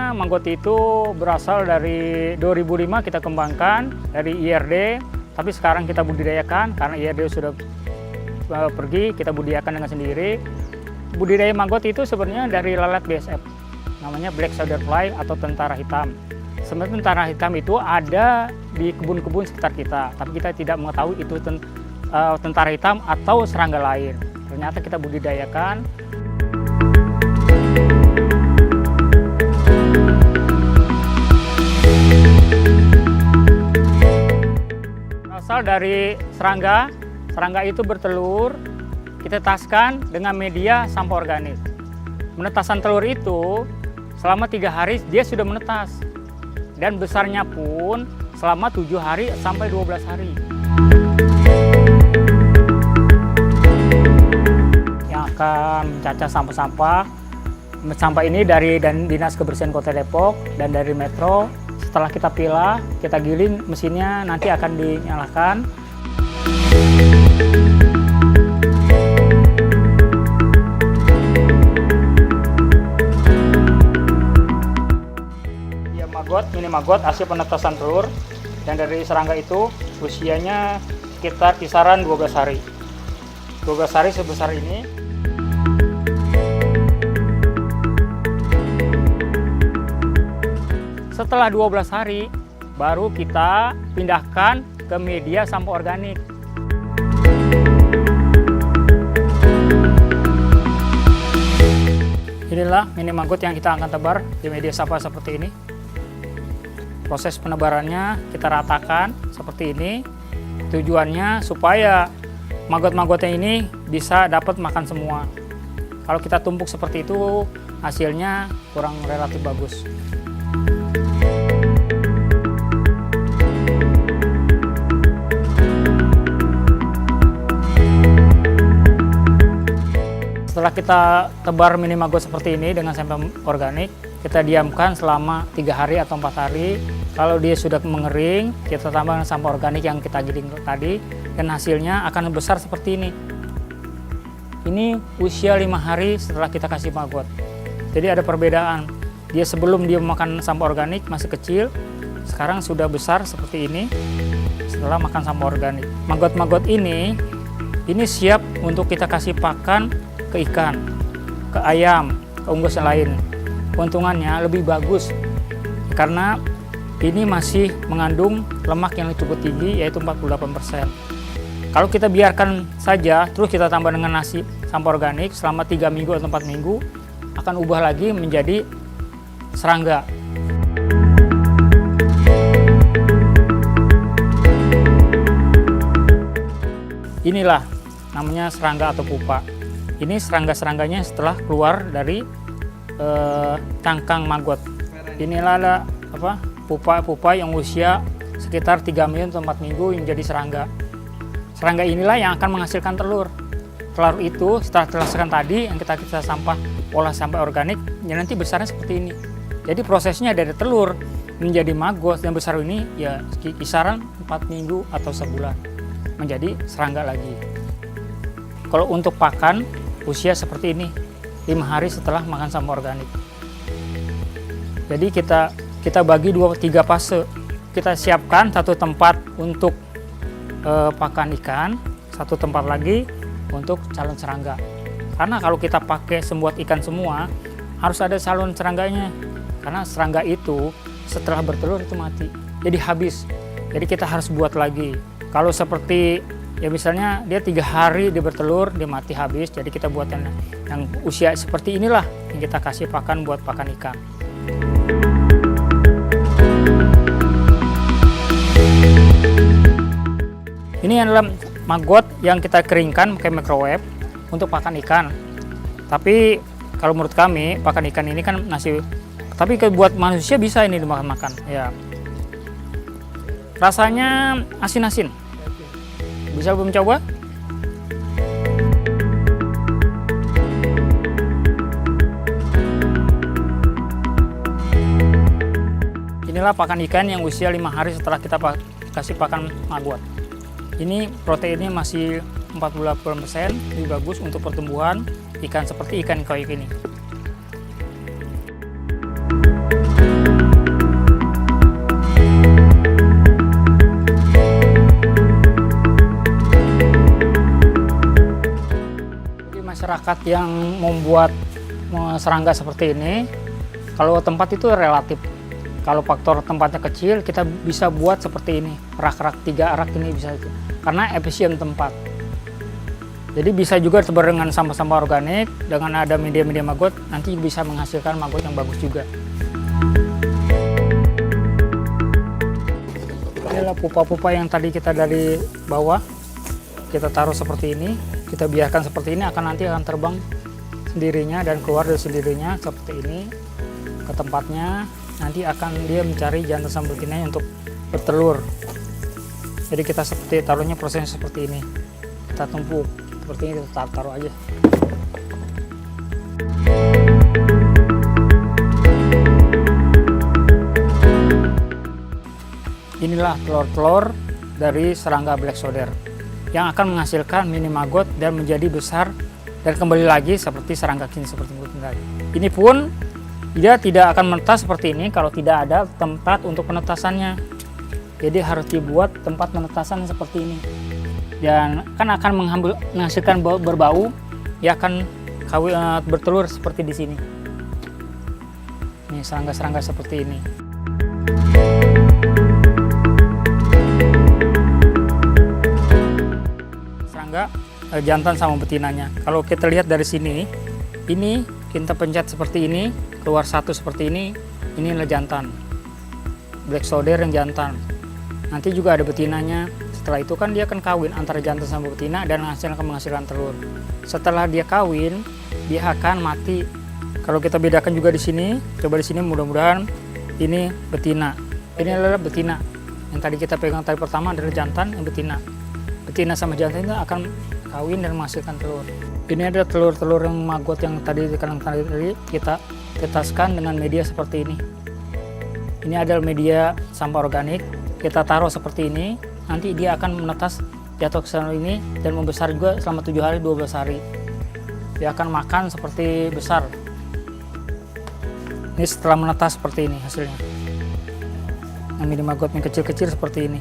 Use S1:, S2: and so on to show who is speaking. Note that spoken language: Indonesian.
S1: Sebenarnya maggot itu berasal dari 2005 kita kembangkan dari IRD, tapi sekarang kita budidayakan karena IRD sudah pergi, kita budidayakan dengan sendiri. Budidaya maggot itu sebenarnya dari lalat BSF, namanya Black Soldier Fly atau tentara hitam. Sebenarnya tentara hitam itu ada di kebun-kebun sekitar kita, tapi kita tidak mengetahui itu tentara hitam atau serangga lain. Ternyata kita budidayakan. Berasal dari serangga, serangga itu bertelur, kita tetaskan dengan media sampah organik. Penetasan telur itu selama 3 hari dia sudah menetas. Dan besarnya pun selama 7 hari sampai 12 hari. Yang akan mencacah sampah-sampah. Sampah ini dari Dinas Kebersihan Kota Depok dan dari Metro. Setelah kita pilah, kita giling, mesinnya nanti akan dinyalakan. Mini maggot hasil penetasan telur, dan dari serangga itu usianya sekitar kisaran 12 hari. 12 hari sebesar ini. Setelah 12 hari baru kita pindahkan ke media sampah organik. Inilah mini maggot yang kita akan tebar di media sampah seperti ini. Proses penebarannya kita ratakan seperti ini. Tujuannya supaya maggot-maggotnya ini bisa dapat makan semua. Kalau kita tumpuk seperti itu, hasilnya kurang relatif bagus. Setelah kita tebar mini maggot seperti ini dengan sampah organik, kita diamkan selama 3 hari atau 4 hari. Kalau dia sudah mengering, kita tambahkan sampah organik yang kita giling tadi, dan hasilnya akan besar seperti ini. Ini usia 5 hari setelah kita kasih maggot. Jadi ada perbedaan. Dia sebelum dia makan sampah organik masih kecil, sekarang sudah besar seperti ini setelah makan sampah organik. Maggot-maggot ini siap untuk kita kasih pakan ke ikan, ke ayam, ke unggas yang lain. Keuntungannya lebih bagus karena ini masih mengandung lemak yang cukup tinggi, yaitu 48%. Kalau kita biarkan saja, terus kita tambah dengan nasi sampah organik selama 3 minggu atau 4 minggu, akan ubah lagi menjadi serangga. Inilah namanya serangga atau pupa. Ini serangga-serangganya setelah keluar dari cangkang maggot. Inilah ada pupa-pupa yang usia sekitar 3 minggu atau 4 minggu yang jadi serangga. Serangga inilah yang akan menghasilkan telur. Telur itu setelah terhasilkan tadi yang kita olah sampah organik, ya nanti besarnya seperti ini. Jadi prosesnya dari telur menjadi maggot yang besar ini ya kisaran 4 minggu atau sebulan menjadi serangga lagi. Kalau untuk pakan usia seperti ini, 5 hari setelah makan sampah organik. Jadi kita bagi 2-3 fase. Kita siapkan satu tempat untuk pakan ikan, satu tempat lagi untuk calon serangga. Karena kalau kita pakai sembuat ikan semua, harus ada calon serangganya. Karena serangga itu setelah bertelur itu mati, jadi habis. Jadi kita harus buat lagi. Kalau seperti ya misalnya dia 3 hari dia bertelur, dia mati habis. Jadi kita buat yang usia seperti inilah yang kita kasih pakan buat pakan ikan. Ini adalah maggot yang kita keringkan pakai microwave untuk pakan ikan. Tapi kalau menurut kami pakan ikan ini kan nasi. Tapi buat manusia bisa ini dimakan-makan. Ya. Rasanya asin-asin. Bisa belum coba? Inilah pakan ikan yang usia 5 hari setelah kita kasih pakan maggot. Ini proteinnya masih 48%, lebih bagus untuk pertumbuhan ikan seperti ikan koi ini. Masyarakat yang membuat serangga seperti ini, kalau tempat itu relatif. Kalau faktor tempatnya kecil, kita bisa buat seperti ini, rak-rak 3 rak ini bisa itu, karena efisien tempat. Jadi bisa juga tersebar dengan sampah-sampah organik, dengan ada media-media maggot, nanti bisa menghasilkan maggot yang bagus juga. Inilah pupa-pupa yang tadi kita dari bawah, kita taruh seperti ini, kita biarkan seperti ini, nanti akan terbang sendirinya dan keluar dari sendirinya seperti ini ke tempatnya. Nanti akan dia mencari jantan sama betinanya untuk bertelur. Jadi kita seperti taruhnya prosesnya seperti ini, kita tumpuk seperti ini, kita taruh aja. Inilah telur-telur dari serangga black soldier yang akan menghasilkan mini maggot dan menjadi besar dan kembali lagi seperti serangga kini seperti tadi. Ini pun dia tidak akan menetas seperti ini kalau tidak ada tempat untuk penetasannya. Jadi harus dibuat tempat penetasan seperti ini. Dan kan akan menghasilkan berbau, dia akan bertelur seperti di sini. Ini serangga-serangga seperti ini. Serangga jantan sama betinanya. Kalau kita lihat dari sini, ini kita pencet seperti ini, keluar satu seperti ini adalah jantan. Black soldier yang jantan. Nanti juga ada betinanya. Setelah itu kan dia akan kawin antara jantan sama betina dan menghasilkan telur. Setelah dia kawin, dia akan mati. Kalau kita bedakan juga di sini, coba di sini mudah-mudahan ini betina. Ini adalah betina. Yang tadi kita pegang tadi pertama adalah jantan yang betina. Betina sama jantan itu akan kawin dan menghasilkan telur. Ini ada telur-telur yang maggot yang tadi kita tetaskan dengan media seperti ini. Ini adalah media sampah organik. Kita taruh seperti ini, nanti dia akan menetas jatuh ke sana ini dan membesar juga selama 7 hari 12 hari. Dia akan makan seperti besar. Ini setelah menetas seperti ini hasilnya. Yang mini maggot yang kecil-kecil seperti ini.